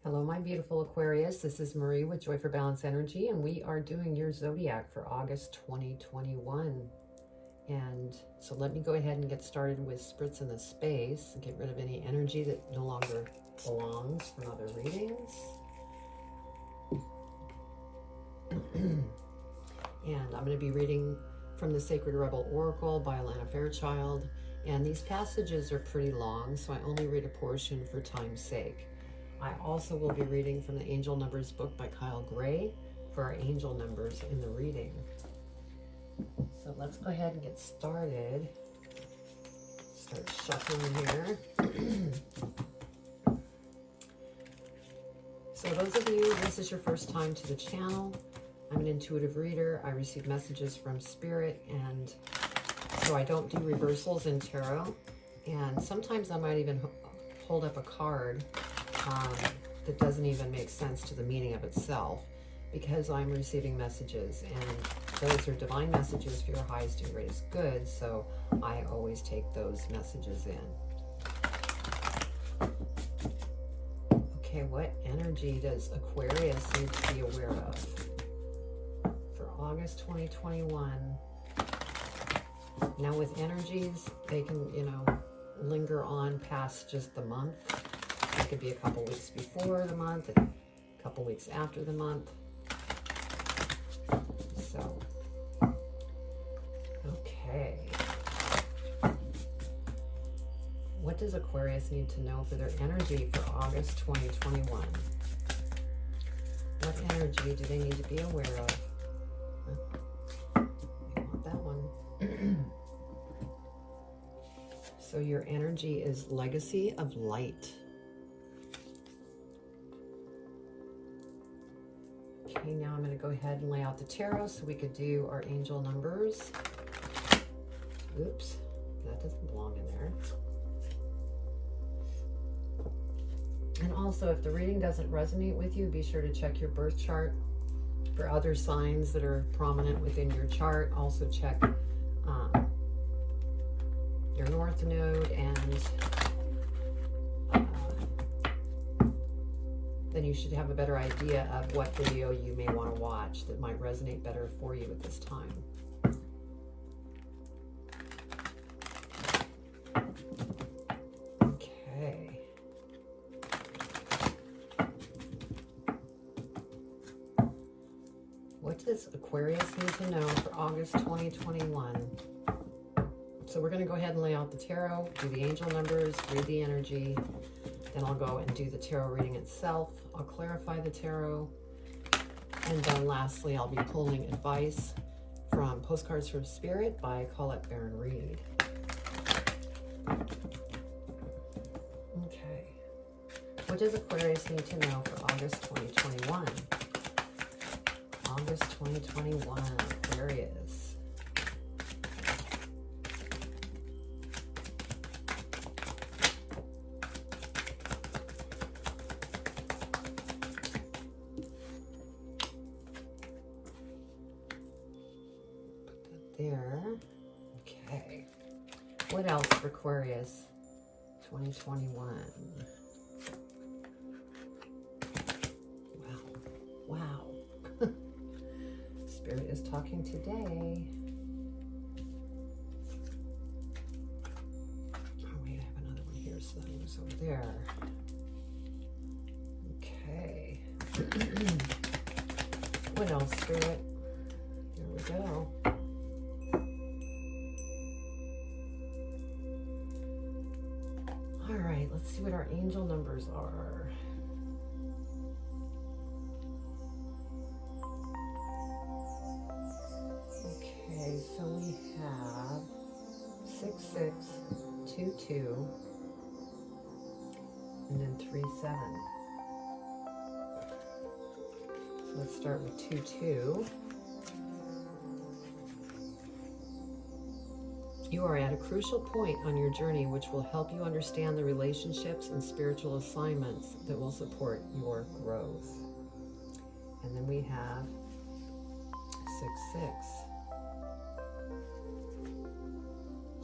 Hello, my beautiful Aquarius. This is Marie with Joy for Balance Energy, and we are doing your zodiac for August 2021. And so let me go ahead and get started with spritzing the space and get rid of any energy that no longer belongs from other readings. And I'm going to be reading from the Sacred Rebel Oracle by Alana Fairchild. And these passages are pretty long, so I only read a portion for time's sake. I also will be reading from the Angel Numbers book by Kyle Gray for our angel numbers in the reading. So let's go ahead and get started. Start shuffling here. So those of you, this is your first time to the channel, I'm an intuitive reader. I receive messages from Spirit, and so I don't do reversals in tarot. And sometimes I might even hold up a card that doesn't even make sense to the meaning of itself, because I'm receiving messages, and those are divine messages for your highest and greatest good, so I always take those messages in. Okay, what energy does Aquarius need to be aware of for August 2021? Now with energies, they can, linger on past just the month. It could be a couple weeks before the month, a couple weeks after the month. So, okay. What does Aquarius need to know for their energy for August 2021? What energy do they need to be aware of? I want that one. So your energy is legacy of light. Okay, now I'm going to go ahead and lay out the tarot so we could do our angel numbers. Oops, that doesn't belong in there. And also, if the reading doesn't resonate with you, be sure to check your birth chart for other signs that are prominent within your chart. Also check your North Node, and then you should have a better idea of what video you may want to watch that might resonate better for you at this time. Okay. What does Aquarius need to know for August 2021? So we're going to go ahead and lay out the tarot, do the angel numbers, read the energy. Then I'll go and do the tarot reading itself. I'll clarify the tarot. And then lastly, I'll be pulling advice from Postcards from Spirit by Colette Baron Reed. Okay. What does Aquarius need to know for August 2021? August 2021, Aquarius. There. Okay. What else for Aquarius 2021? Wow. Spirit is talking today. Oh wait, I have another one here, so that moves over there. Okay. What else, Spirit? Here we go. All right, let's see what our angel numbers are. Okay, so we have 6622 and then 37. So let's start with 22. You are at a crucial point on your journey which will help you understand the relationships and spiritual assignments that will support your growth. And then we have 66.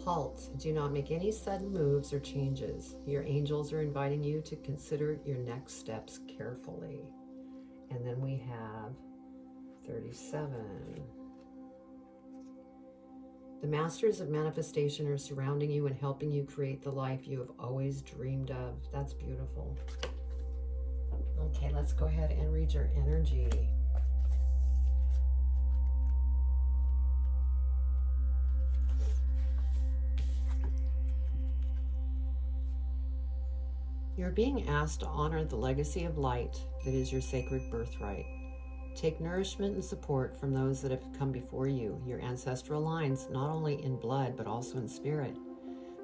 Halt. Do not make any sudden moves or changes. Your angels are inviting you to consider your next steps carefully. And then we have 37. The masters of manifestation are surrounding you and helping you create the life you have always dreamed of. That's beautiful. Okay, let's go ahead and read your energy. You're being asked to honor the legacy of light that is your sacred birthright. Take nourishment and support from those that have come before you, your ancestral lines, not only in blood, but also in spirit.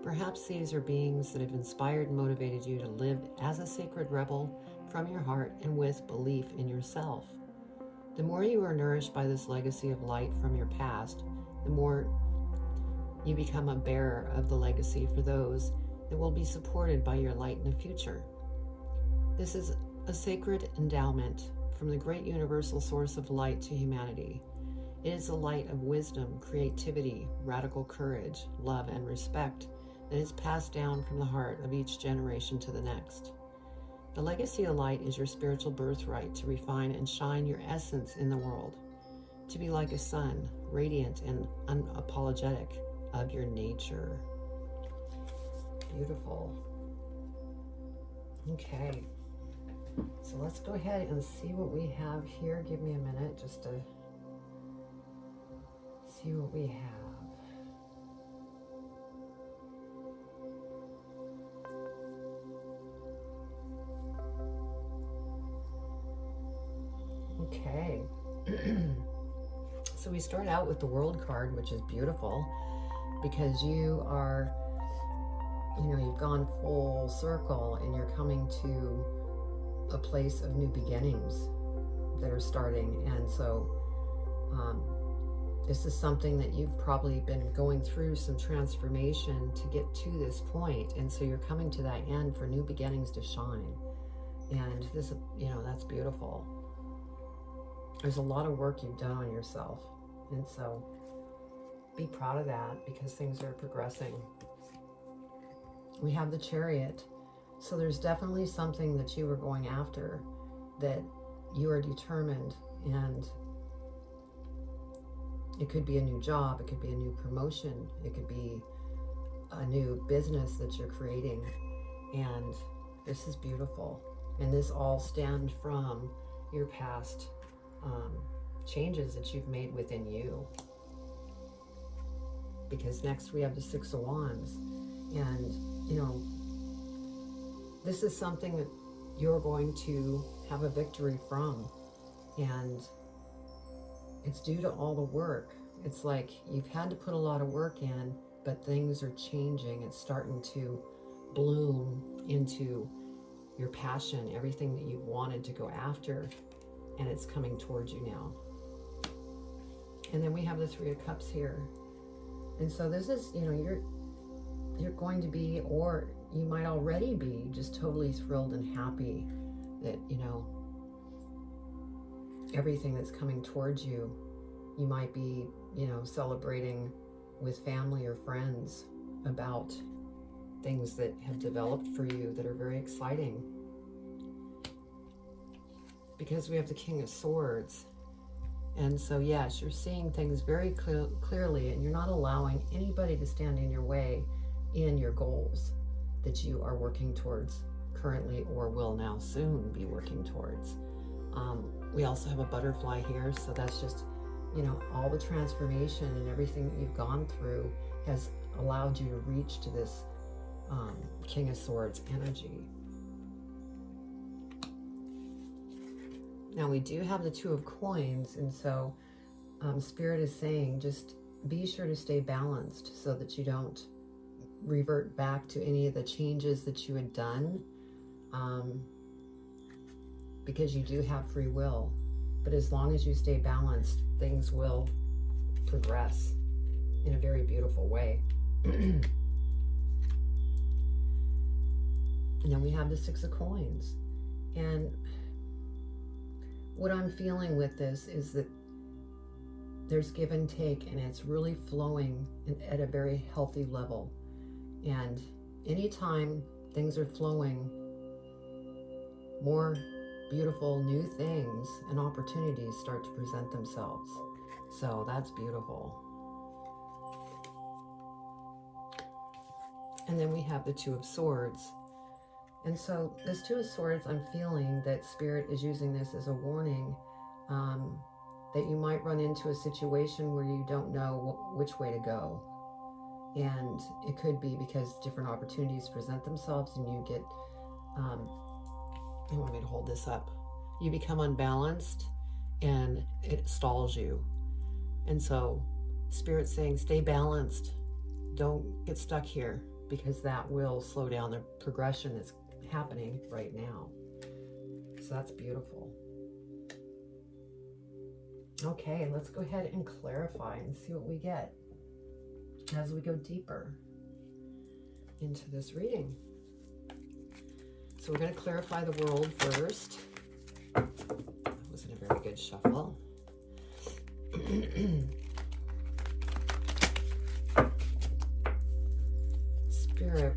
Perhaps these are beings that have inspired and motivated you to live as a sacred rebel from your heart and with belief in yourself. The more you are nourished by this legacy of light from your past, the more you become a bearer of the legacy for those that will be supported by your light in the future. This is a sacred endowment from the great universal source of light to humanity. It is a light of wisdom, creativity, radical courage, love, and respect that is passed down from the heart of each generation to the next. The legacy of light is your spiritual birthright to refine and shine your essence in the world, to be like a sun, radiant and unapologetic of your nature. Beautiful. Okay. So let's go ahead and see what we have here. Give me a minute just to see what we have. Okay. So we start out with the World card, which is beautiful because you are, you've gone full circle and you're coming to a place of new beginnings that are starting. And so this is something that you've probably been going through some transformation to get to this point. And so you're coming to that end for new beginnings to shine. And this, that's beautiful. There's a lot of work you've done on yourself. And so be proud of that because things are progressing. We have the Chariot. So there's definitely something that you were going after, that you are determined, and it could be a new job, it could be a new promotion, it could be a new business that you're creating, and this is beautiful. And this all stems from your past changes that you've made within you. Because next we have the Six of Wands, and this is something that you're going to have a victory from, and it's due to all the work. It's like you've had to put a lot of work in, but things are changing. It's starting to bloom into your passion, everything that you've wanted to go after, and it's coming towards you now. And then we have the Three of Cups here. And so this is, you're going to be, or you might already be, just totally thrilled and happy that, everything that's coming towards you, you might be, celebrating with family or friends about things that have developed for you that are very exciting. Because we have the King of Swords. And so, yes, you're seeing things very clearly, and you're not allowing anybody to stand in your way in your goals that you are working towards currently or will now soon be working towards. We also have a butterfly here, so that's just, all the transformation and everything that you've gone through has allowed you to reach to this King of Swords energy. Now we do have the Two of Coins, and so Spirit is saying just be sure to stay balanced so that you don't revert back to any of the changes that you had done, because you do have free will. But as long as you stay balanced, things will progress in a very beautiful way. And then we have the Six of Coins. And what I'm feeling with this is that there's give and take, and it's really flowing at a very healthy level. And anytime things are flowing, more beautiful new things and opportunities start to present themselves. So that's beautiful. And then we have the Two of Swords. And so this Two of Swords, I'm feeling that Spirit is using this as a warning that you might run into a situation where you don't know which way to go. And it could be because different opportunities present themselves and you get, you want me to hold this up, you become unbalanced and it stalls you. And so Spirit's saying, stay balanced. Don't get stuck here, because that will slow down the progression that's happening right now. So that's beautiful. Okay, let's go ahead and clarify and see what we get as we go deeper into this reading. So we're going to clarify the world first. That wasn't a very good shuffle. Spirit,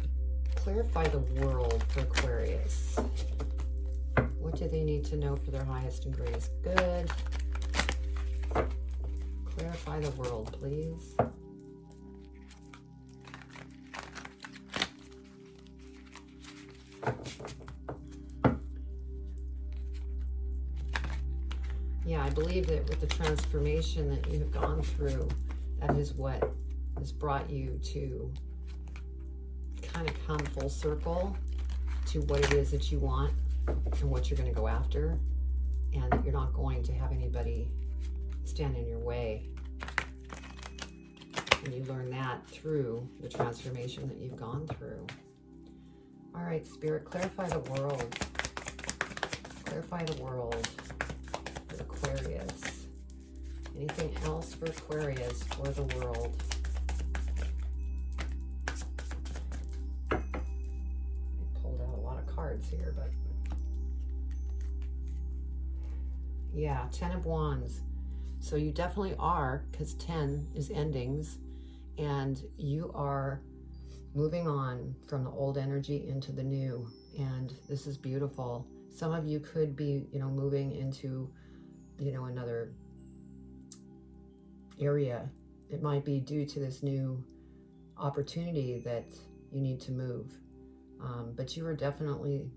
clarify the world for Aquarius. What do they need to know for their highest and greatest good? Clarify the world, please. Yeah, I believe that with the transformation that you have gone through, that is what has brought you to kind of come full circle to what it is that you want and what you're going to go after, and that you're not going to have anybody stand in your way. And you learn that through the transformation that you've gone through. All right, Spirit, clarify the world. Clarify the world for Aquarius. Anything else for Aquarius for the world? I pulled out a lot of cards here, but yeah, 10 of Wands. So you definitely are, because 10 is endings, and you are moving on from the old energy into the new, and this is beautiful. Some of you could be, moving into, another area. It might be due to this new opportunity that you need to move, but you are definitely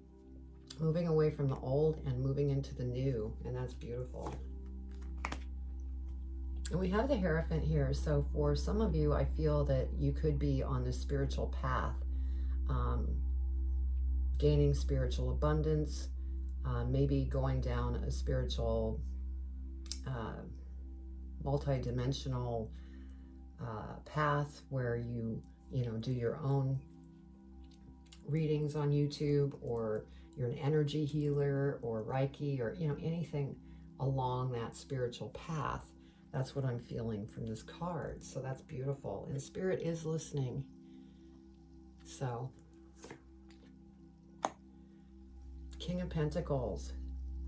moving away from the old and moving into the new, and that's beautiful. And we have the Hierophant here. So for some of you, I feel that you could be on the spiritual path, gaining spiritual abundance, maybe going down a spiritual, multi-dimensional path where you do your own readings on YouTube, or you're an energy healer or Reiki, or anything along that spiritual path. That's what I'm feeling from this card. So that's beautiful. And Spirit is listening. So, King of Pentacles.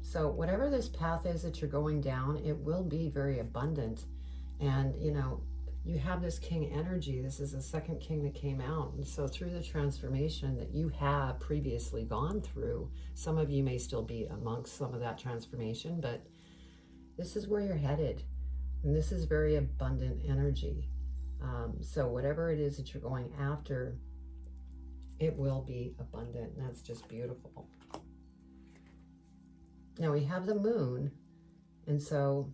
So whatever this path is that you're going down, it will be very abundant. And, you have this King energy. This is the second King that came out. And so through the transformation that you have previously gone through, some of you may still be amongst some of that transformation, but this is where you're headed. And this is very abundant energy. So whatever it is that you're going after, it will be abundant. And that's just beautiful. Now we have the Moon. And so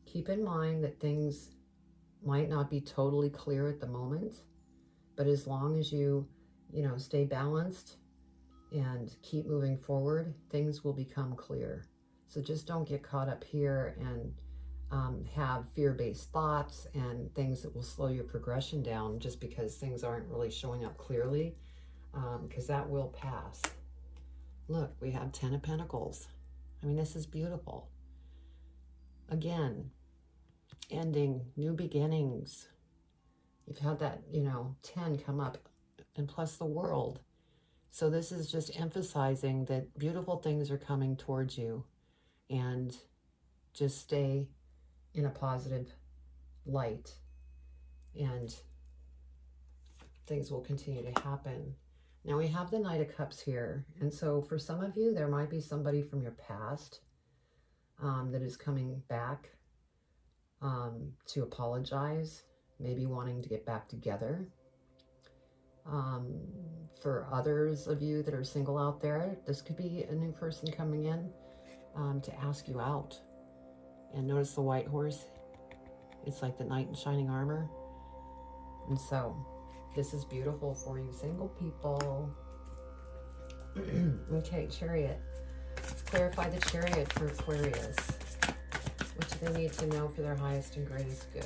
keep in mind that things might not be totally clear at the moment. But as long as you, stay balanced and keep moving forward, things will become clear. So just don't get caught up here and have fear-based thoughts and things that will slow your progression down just because things aren't really showing up clearly, because that will pass. Look, we have 10 of Pentacles. I mean, this is beautiful. Again, ending, new beginnings. You've had that, 10 come up, and plus the World. So this is just emphasizing that beautiful things are coming towards you, and just stay in a positive light, and things will continue to happen. Now we have the Knight of Cups here, and so for some of you, there might be somebody from your past that is coming back to apologize, maybe wanting to get back together. For others of you that are single out there, this could be a new person coming in to ask you out. And notice the white horse. It's like the knight in shining armor. And so this is beautiful for you single people. Okay, Chariot. Let's clarify the Chariot for Aquarius. What do they need to know for their highest and greatest good?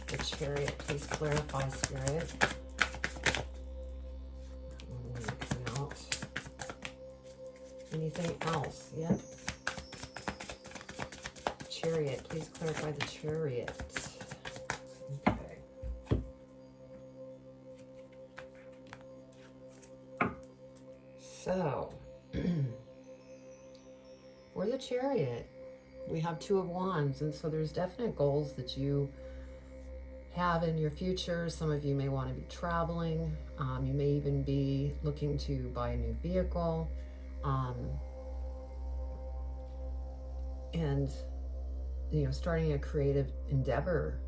The Chariot, please clarify, Spirit. Out. Anything else? Yep. Chariot, please clarify the Chariot. Okay. So, for the Chariot, we have Two of Wands, and so there's definite goals that you have in your future. Some of you may want to be traveling. You may even be looking to buy a new vehicle. And, you know, starting a creative endeavor.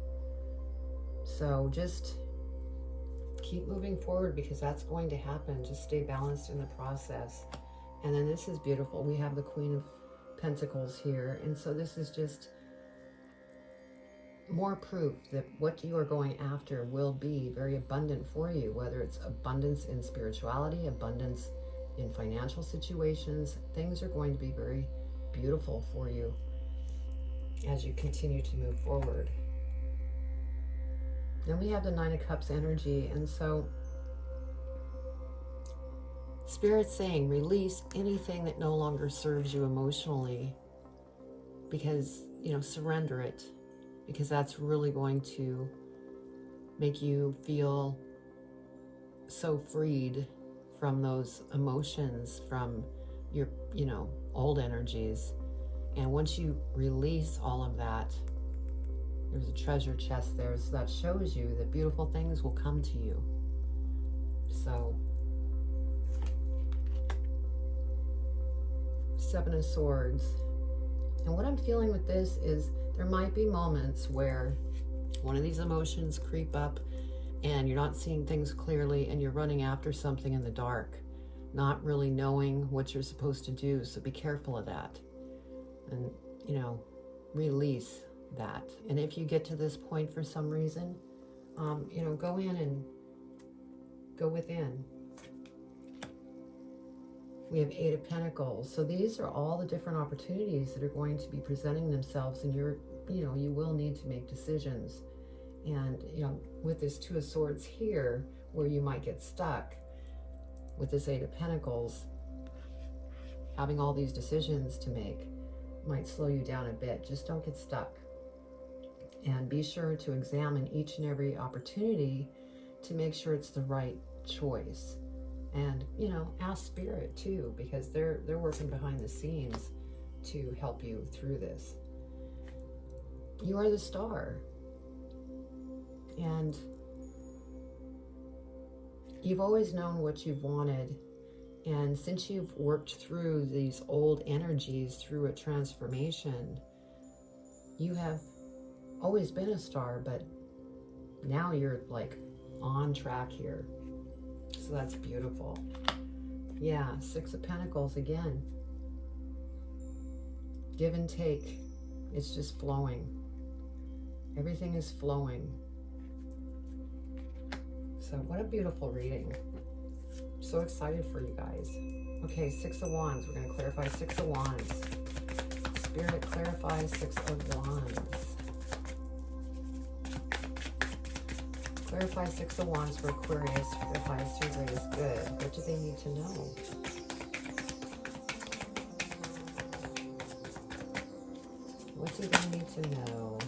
So just keep moving forward, because that's going to happen. Just stay balanced in the process. And then this is beautiful. We have the Queen of Pentacles here. And so this is just more proof that what you are going after will be very abundant for you, whether it's abundance in spirituality, abundance in financial situations. Things are going to be very beautiful for you as you continue to move forward. Then we have the Nine of Cups energy, and so Spirit's saying release anything that no longer serves you emotionally, because, you know, surrender it, because that's really going to make you feel so freed from those emotions, from your, you know, old energies. And once you release all of that, there's a treasure chest there, so that shows you that beautiful things will come to you. So, Seven of Swords. And what I'm feeling with this is there might be moments where one of these emotions creep up and you're not seeing things clearly, and you're running after something in the dark, not really knowing what you're supposed to do. So be careful of that. And, you know, release that. And if you get to this point for some reason, you know, go in and go within. We have Eight of Pentacles. So these are all the different opportunities that are going to be presenting themselves, and you're, you know, you will need to make decisions. And, you know, with this Two of Swords here, where you might get stuck, with this Eight of Pentacles, having all these decisions to make might slow you down a bit. Just don't get stuck. And be sure to examine each and every opportunity to make sure it's the right choice. And, you know, ask Spirit too, because they're working behind the scenes to help you through this. You are the star. And you've always known what you've wanted. And since you've worked through these old energies through a transformation, you have always been a star, but now you're like on track here. So that's beautiful. Yeah, Six of Pentacles again. Give and take. It's just flowing. Everything is flowing. So what a beautiful reading. So excited for you guys. Okay, Six of Wands. We're going to clarify Six of Wands. Spirit, clarify Six of Wands. Clarify Six of Wands for Aquarius for their highest and greatest good. What do they need to know? What do they need to know?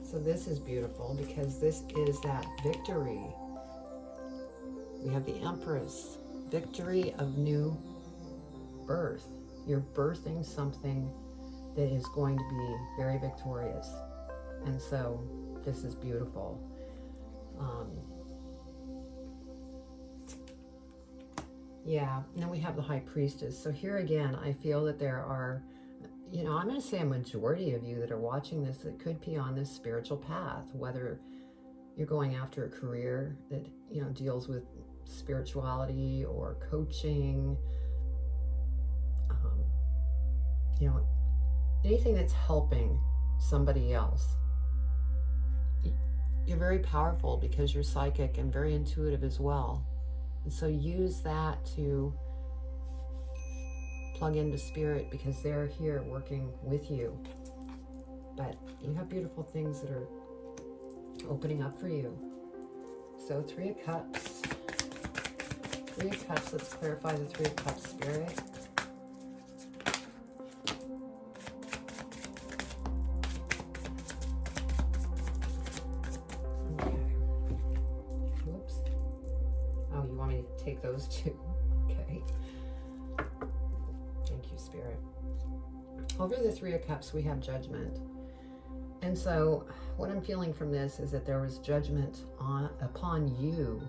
So this is beautiful, because this is that victory. We have the Empress. victory of new birth. You're birthing something that is going to be very victorious. And so this is beautiful. Yeah, and then we have the High Priestess. So here again, I feel that there are, you know, I'm going to say a majority of you that are watching this that could be on this spiritual path, whether you're going after a career that, you know, deals with spirituality or coaching, you know, anything that's helping somebody else. You're very powerful because you're psychic and very intuitive as well. And so use that to plug into spirit, because they're here working with you. But you have beautiful things that are opening up for you. So Three of Cups. Three of Cups, let's clarify the Three of Cups spirit. Take those two. Okay. Thank you, Spirit. Over the Three of Cups, we have Judgment. And so what I'm feeling from this is that there was judgment upon you.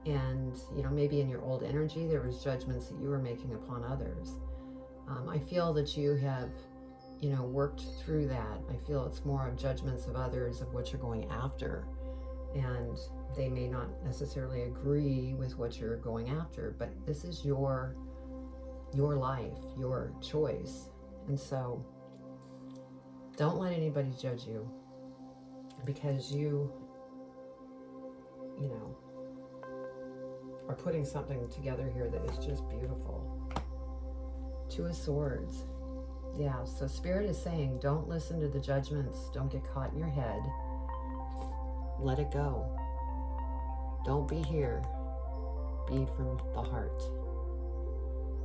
And, you know, maybe in your old energy, there was judgments that you were making upon others. I feel that you have, you know, worked through that. I feel it's more of judgments of others of what you're going after. And they may not necessarily agree with what you're going after, but this is your life, your choice. And so don't let anybody judge you, because you know, are putting something together here that is just beautiful. Two of Swords. Yeah, so Spirit is saying, don't listen to the judgments. Don't get caught in your head. Let it go. Don't be here. Be from the heart.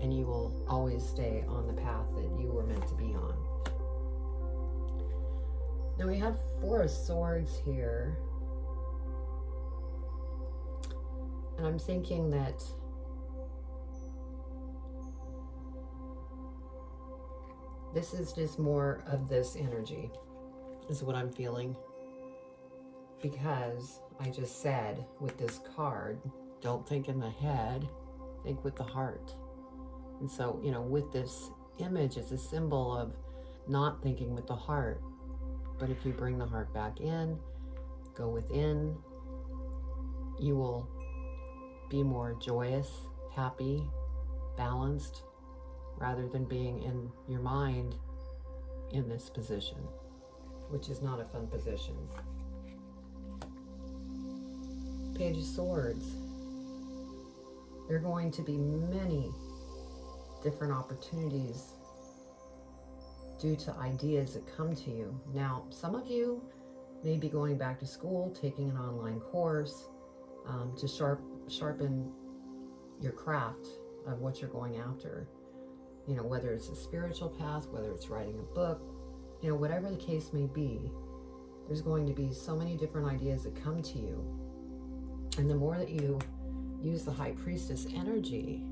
And you will always stay on the path that you were meant to be on. Now we have Four of Swords here. And I'm thinking that this is just more of this energy, is what I'm feeling. Because I just said with this card, don't think in the head, think with the heart. And so, you know, with this image, it's a symbol of not thinking with the heart. But if you bring the heart back in, go within, you will be more joyous, happy, balanced, rather than being in your mind in this position, which is not a fun position. Page of Swords. There are going to be many different opportunities due to ideas that come to you. Now, some of you may be going back to school, taking an online course to sharpen your craft of what you're going after. You know, whether it's a spiritual path, whether it's writing a book, you know, whatever the case may be, there's going to be so many different ideas that come to you. And the more that you use the High Priestess energy,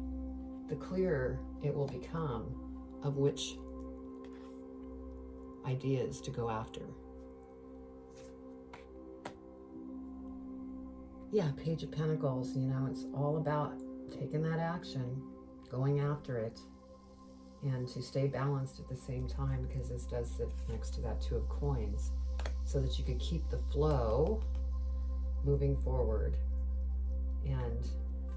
the clearer it will become of which ideas to go after. Yeah, Page of Pentacles, you know, it's all about taking that action, going after it, and to stay balanced at the same time, because this does sit next to that Two of Coins, so that you could keep the flow moving forward and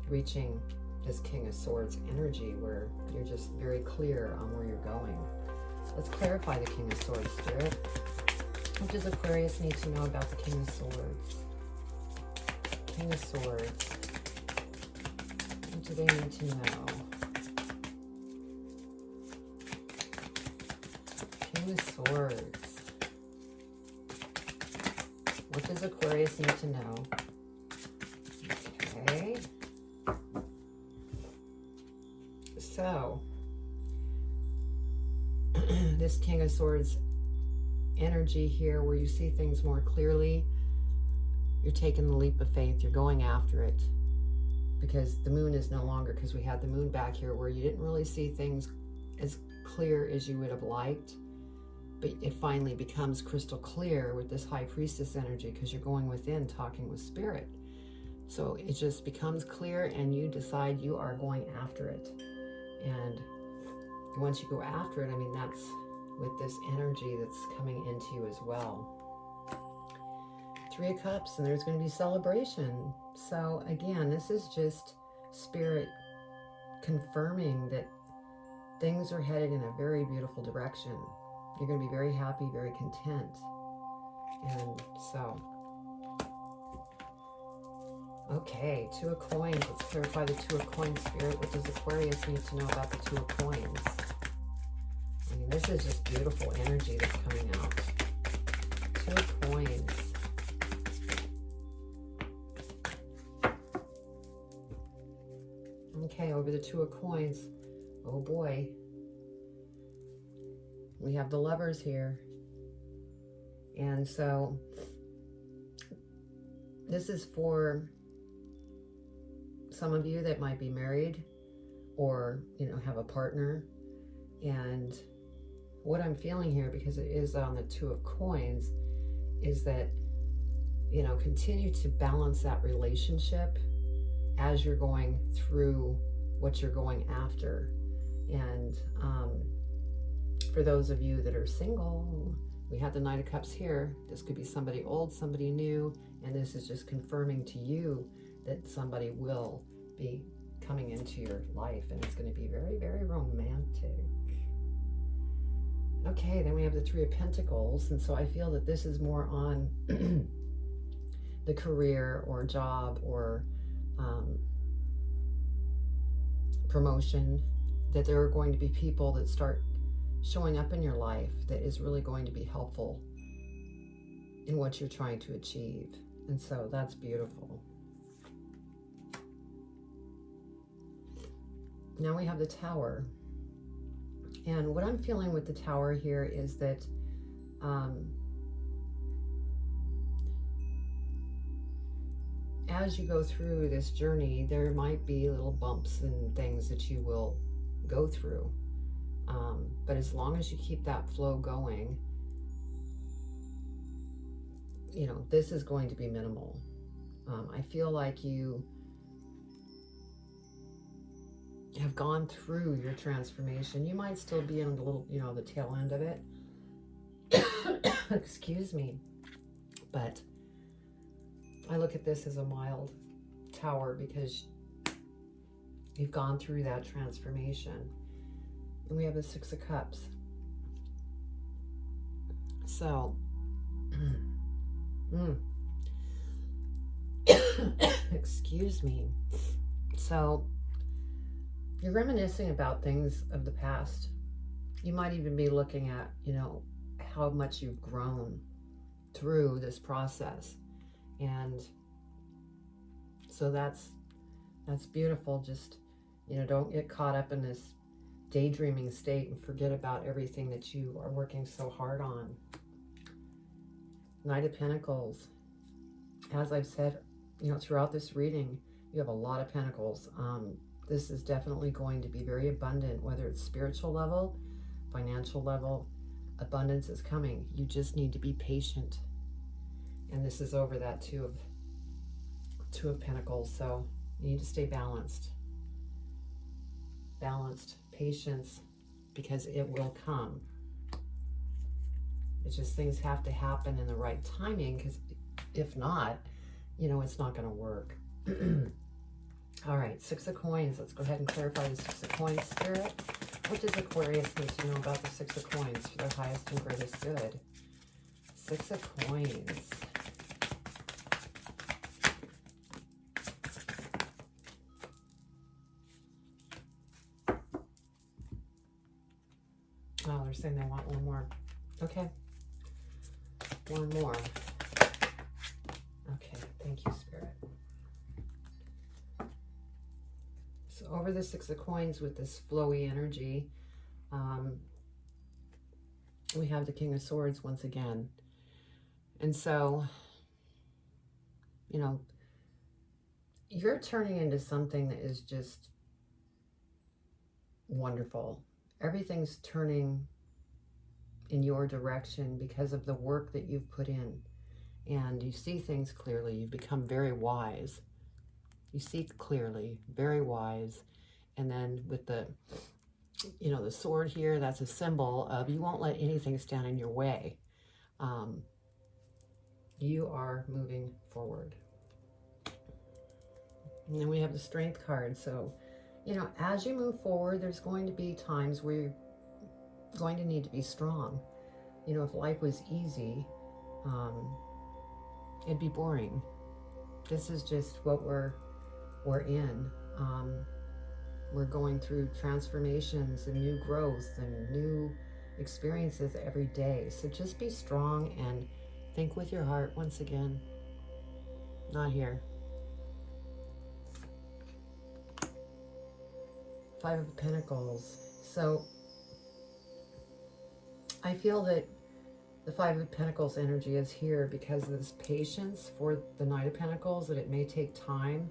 reaching this King of Swords energy where you're just very clear on where you're going. Let's clarify the King of Swords, Spirit. What does Aquarius need to know about the King of Swords? King of Swords. What do they need to know? King of Swords. What does Aquarius need to know? Okay. So, this King of Swords energy here, where you see things more clearly, you're taking the leap of faith, you're going after it. because the moon is no longer, because we had the moon back here where you didn't really see things as clear as you would have liked, but it finally becomes crystal clear with this high priestess energy, because you're going within, talking with spirit. So it just becomes clear, and you decide you are going after it. And once you go after it, I mean, that's with this energy that's coming into you as well. 3 of Cups, and there's going to be celebration. So again, this is just spirit confirming that things are headed in a very beautiful direction. You're going to be very happy, very content. And so, okay, 2 of Coins. Let's clarify the 2 of Coins, Spirit. What does Aquarius need to know about the 2 of Coins? I mean, this is just beautiful energy that's coming out. 2 of Coins. Okay, over the 2 of Coins. Oh boy. We have the Lovers here. And so this is for some of you that might be married or, you know, have a partner. And what I'm feeling here, because it is on the 2 of Coins, is that, you know, continue to balance that relationship as you're going through what you're going after. And for those of you that are single, we have the Knight of Cups here. This could be somebody old, somebody new, and this is just confirming to you that somebody will be coming into your life, and it's going to be very, very romantic. Okay, then we have the 3 of Pentacles, and so I feel that this is more on the career or job or promotion, that there are going to be people that start showing up in your life that is really going to be helpful in what you're trying to achieve. And so that's beautiful. Now we have the Tower. And what I'm feeling with the Tower here is that as you go through this journey, there might be little bumps and things that you will go through. But as long as you keep that flow going, you know, this is going to be minimal. I feel like you have gone through your transformation. You might still be in a little, you know, the tail end of it. Excuse me. But I look at this as a mild Tower because you've gone through that transformation. And we have the 6 of Cups. So, excuse me. So, you're reminiscing about things of the past. You might even be looking at, you know, how much you've grown through this process. And so that's beautiful. Just, you know, don't get caught up in this daydreaming state and forget about everything that you are working so hard on. Knight of Pentacles. As I've said, you know, throughout this reading, you have a lot of Pentacles. This is definitely going to be very abundant, whether it's spiritual level, financial level. Abundance is coming. You just need to be patient. And this is over that two of Pentacles. So you need to stay balanced. Balanced, patience, because it will come. It's just things have to happen in the right timing, because if not, you know, it's not going to work. All right, 6 of Coins. Let's go ahead and clarify the 6 of Coins, Spirit. What does Aquarius need to know about the 6 of Coins for their highest and greatest good? 6 of Coins. Oh, they're saying they want one more. Okay. One more. Okay, thank you, Spirit. So over the 6 of Coins with this flowy energy, we have the King of Swords once again. And so, you know, you're turning into something that is just wonderful. Everything's turning in your direction because of the work that you've put in. And you see things clearly. You've become very wise. You see clearly, very wise. And then with the, you know, the sword here, that's a symbol of you won't let anything stand in your way. You are moving forward. And then we have the strength card. So, you know, as you move forward, there's going to be times where you're going to need to be strong. You know, if life was easy, it'd be boring. This is just what we're in. We're going through transformations and new growth and new experiences every day. So just be strong and think with your heart once again. Not here. Five of Pentacles. So I feel that the Five of Pentacles energy is here because of this patience for the Knight of Pentacles, that it may take time.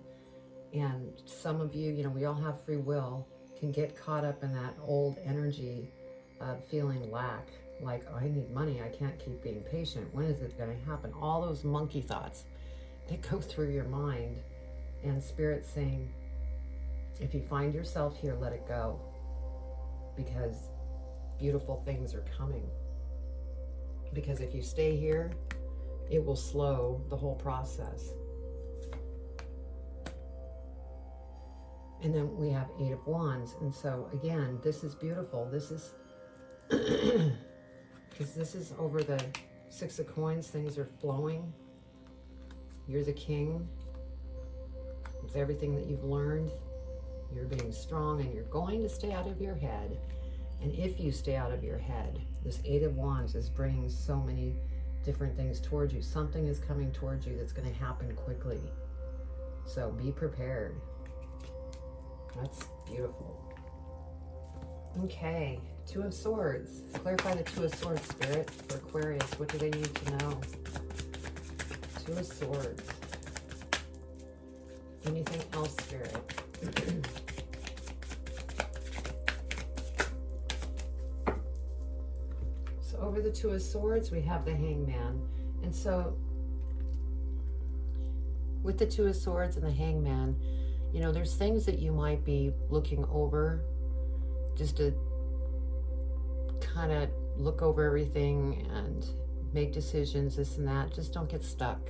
And some of you, you know, we all have free will, can get caught up in that old energy of feeling lack. Like, oh, I need money, I can't keep being patient. When is it going to happen? All those monkey thoughts that go through your mind. And Spirit's saying, if you find yourself here, let it go. Because beautiful things are coming. Because if you stay here, it will slow the whole process. And then we have Eight of Wands. And so again, this is beautiful. This is, because this is over the Six of Coins. Things are flowing. You're the king. It's everything that you've learned. You're being strong and you're going to stay out of your head. And if you stay out of your head, this Eight of Wands is bringing so many different things towards you. Something is coming towards you that's going to happen quickly. So be prepared. That's beautiful. Okay, Two of Swords. Clarify the Two of Swords, Spirit, for Aquarius. What do they need to know? Two of Swords. Anything else, Spirit? So over the Two of Swords, we have the Hangman. And so with the Two of Swords and the Hangman, you know, there's things that you might be looking over just to kind of look over everything and make decisions, this and that. Just don't get stuck.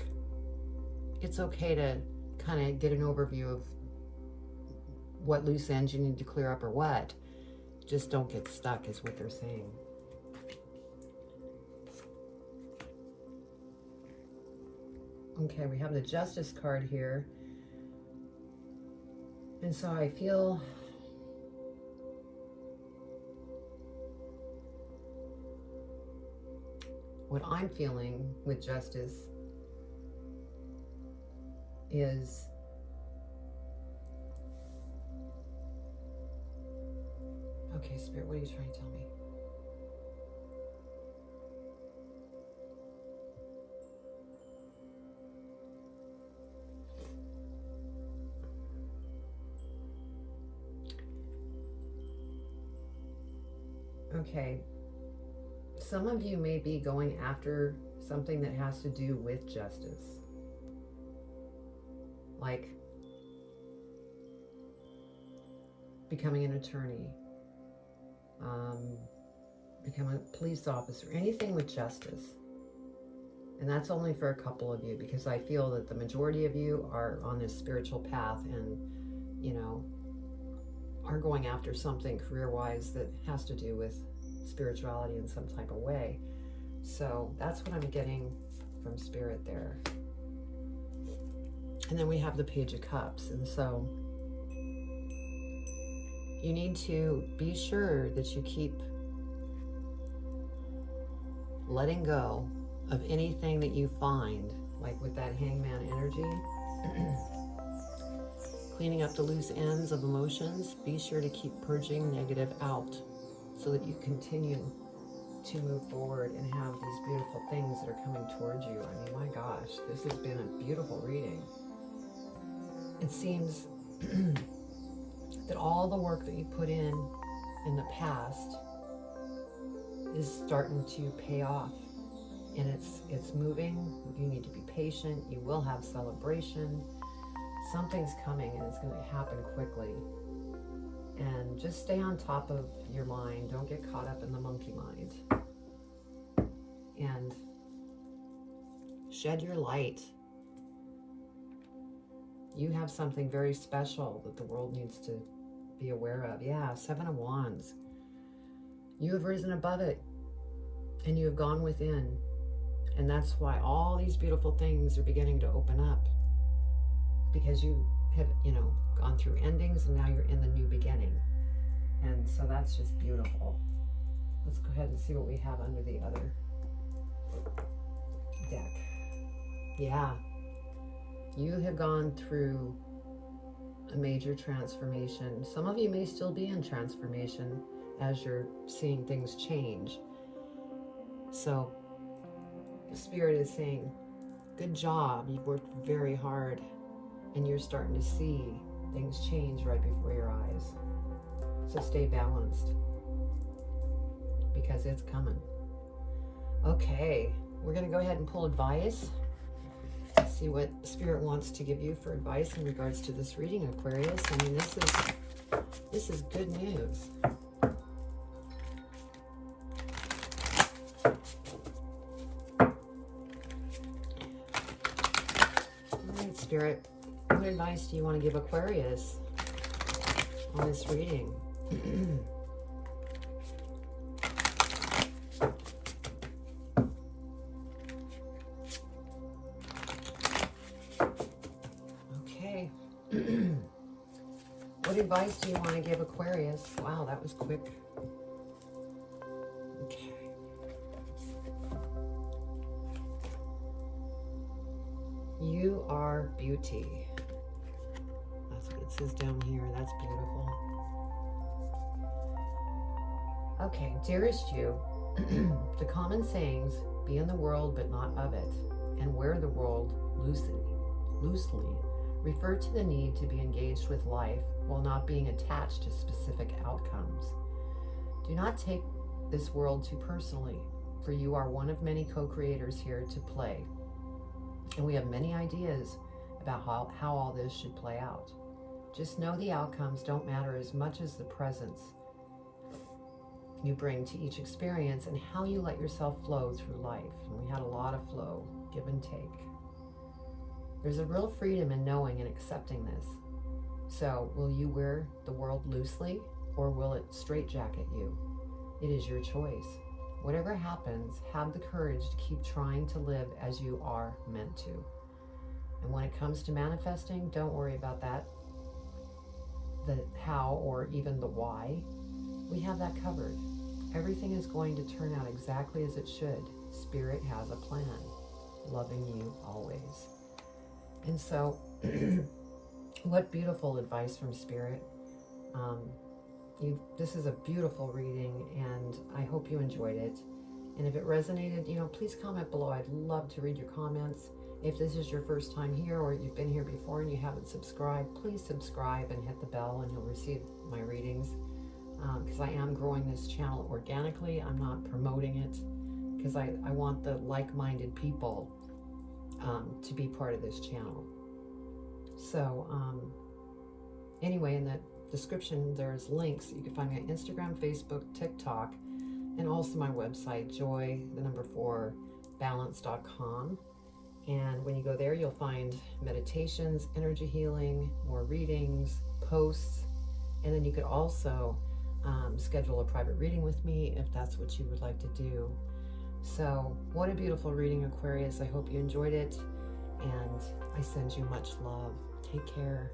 It's okay to kind of get an overview of what loose ends you need to clear up or what. Just don't get stuck is what they're saying. Okay, we have the Justice card here. And so I feel what I'm feeling with Justice is okay, Spirit, what are you trying to tell me? Okay, some of you may be going after something that has to do with justice. Like becoming an attorney, becoming a police officer, anything with justice. And that's only for a couple of you, because I feel that the majority of you are on this spiritual path and, you know, are going after something career-wise that has to do with spirituality in some type of way. So that's what I'm getting from Spirit there. And then we have the Page of Cups. And so you need to be sure that you keep letting go of anything that you find, like with that Hangman energy. Cleaning up the loose ends of emotions. Be sure to keep purging negative out so that you continue to move forward and have these beautiful things that are coming towards you. I mean, my gosh, this has been a beautiful reading. it seems that all the work that you put in the past is starting to pay off, and it's moving. You need to be patient. You will have celebration. Something's coming, and it's going to happen quickly. And just stay on top of your mind. Don't get caught up in the monkey mind. And shed your light. You have something very special that the world needs to be aware of. Yeah, 7 of Wands. You have risen above it, and you have gone within. And that's why all these beautiful things are beginning to open up. Because you have, gone through endings, and now you're in the new beginning. And so that's just beautiful. Let's go ahead and see what we have under the other deck. Yeah. You have gone through a major transformation. Some of you may still be in transformation as you're seeing things change. So the Spirit is saying, good job. You've worked very hard, and you're starting to see things change right before your eyes. So stay balanced, because it's coming. Okay, we're going to go ahead and pull advice. See what Spirit wants to give you for advice in regards to this reading, Aquarius. I mean, this is good news. All right, Spirit, what advice do you want to give Aquarius on this reading? Okay. What advice do you want to give Aquarius? Wow, that was quick. Okay. You are beauty. That's what it says down here. That's beautiful. Okay, dearest you, the common sayings, be in the world but not of it, and wear the world loosely, refer to the need to be engaged with life while not being attached to specific outcomes. Do not take this world too personally, for you are one of many co-creators here to play, and we have many ideas about how all this should play out. Just know the outcomes don't matter as much as the presence you bring to each experience and how you let yourself flow through life. And we had a lot of flow, give and take. There's a real freedom in knowing and accepting this. So will you wear the world loosely, or will it straitjacket you? It is your choice. Whatever happens, have the courage to keep trying to live as you are meant to. And when it comes to manifesting, don't worry about that, the how or even the why. We have that covered. Everything is going to turn out exactly as it should. Spirit has a plan. Loving you always. And so, what beautiful advice from Spirit. This is a beautiful reading, and I hope you enjoyed it. And if it resonated, please comment below. I'd love to read your comments. If this is your first time here, or you've been here before and you haven't subscribed, please subscribe and hit the bell, and you'll receive my readings. Because I am growing this channel organically. I'm not promoting it, because I want the like-minded people to be part of this channel. So anyway, in the description there's links. You can find me on Instagram, Facebook, TikTok, and also my website, joy4balance.com. And when you go there, you'll find meditations, energy healing, more readings, posts, and then you could also schedule a private reading with me if that's what you would like to do. So what a beautiful reading, Aquarius. I hope you enjoyed it, and I send you much love. Take care.